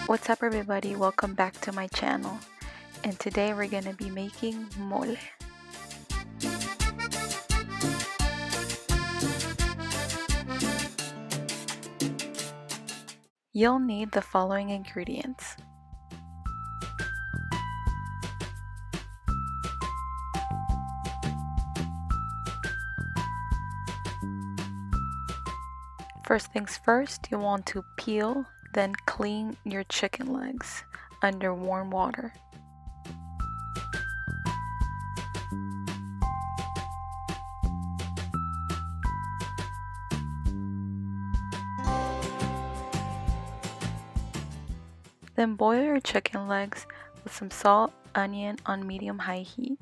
What's up everybody, welcome back to my channel, and today we're gonna be making mole. You'll need the following ingredients. First things first, you want to peel, then clean your chicken legs under warm water. Then boil your chicken legs with some salt, onion on medium-high heat.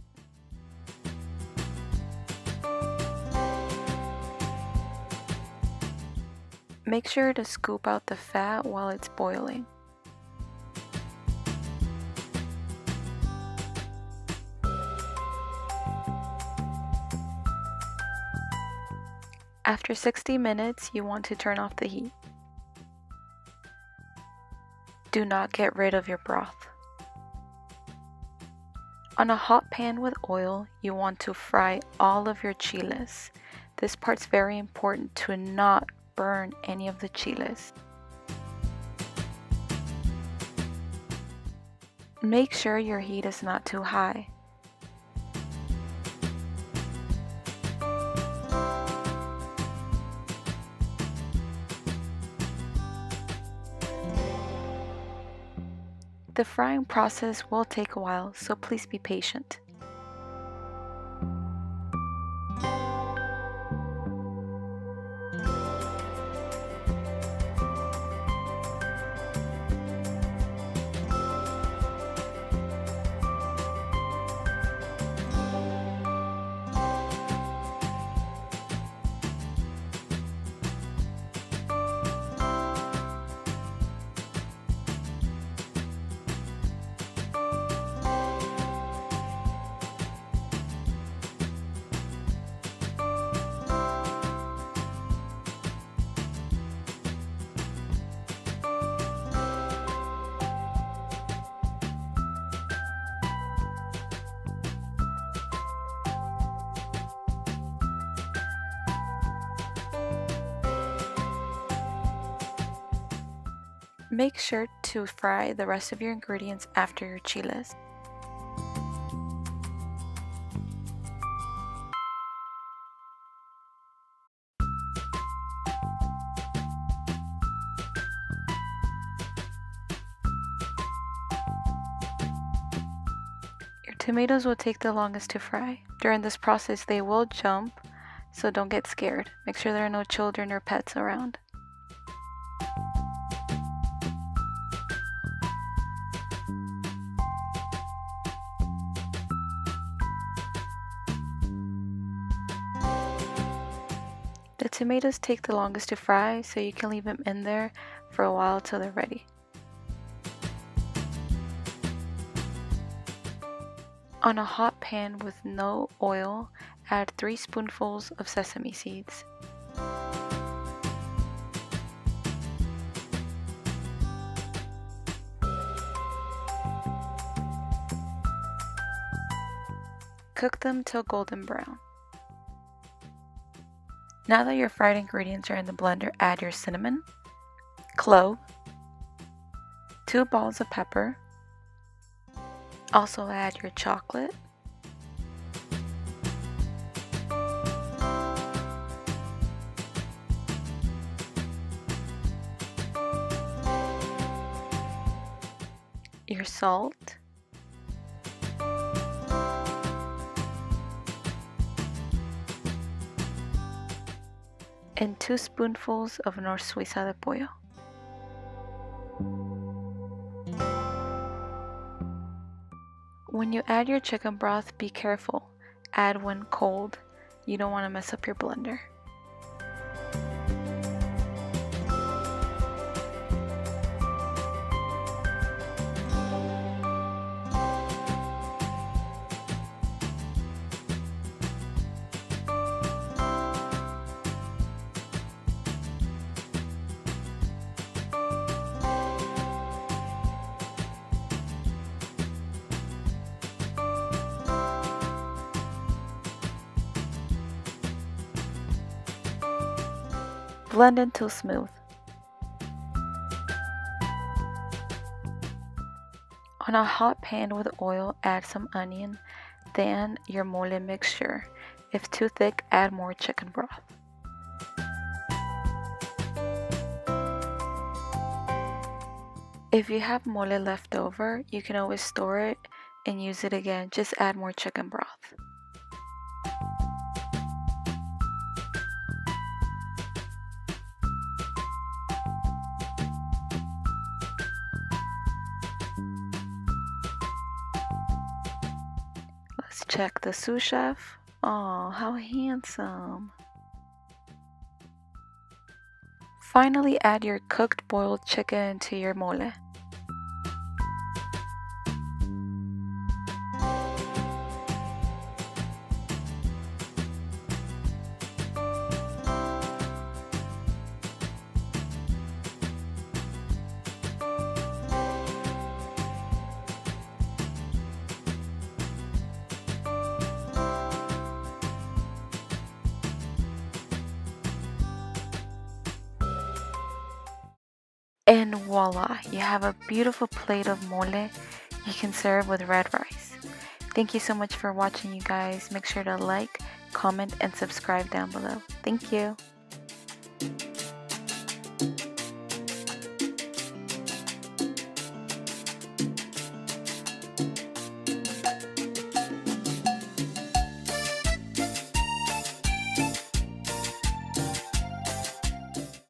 Make sure to scoop out the fat while it's boiling. After 60 minutes, you want to turn off the heat. Do not get rid of your broth. On a hot pan with oil, you want to fry all of your chiles. This part's very important to not burn any of the chiles. Make sure your heat is not too high. The frying process will take a while, so please be patient. Make sure to fry the rest of your ingredients after your chiles. Your tomatoes will take the longest to fry. During this process, they will jump, so don't get scared. Make sure there are no children or pets around. The tomatoes take the longest to fry, so you can leave them in there for a while till they're ready. On a hot pan with no oil, add 3 spoonfuls of sesame seeds. Cook them till golden brown. Now that your fried ingredients are in the blender, add your cinnamon, clove, 2 balls of pepper. Also add your chocolate, your salt, and 2 spoonfuls of Nor Suiza de pollo. When you add your chicken broth, be careful. Add when cold. You don't want to mess up your blender. Blend until smooth. On a hot pan with oil, add some onion, then your mole mixture. If too thick, add more chicken broth. If you have mole left over, you can always store it and use it again. Just add more chicken broth. Let's check the sous chef. Oh, how handsome. Finally, add your cooked boiled chicken to your mole. And voila, you have a beautiful plate of mole you can serve with red rice. Thank you so much for watching, you guys. Make sure to like, comment, and subscribe down below. Thank you.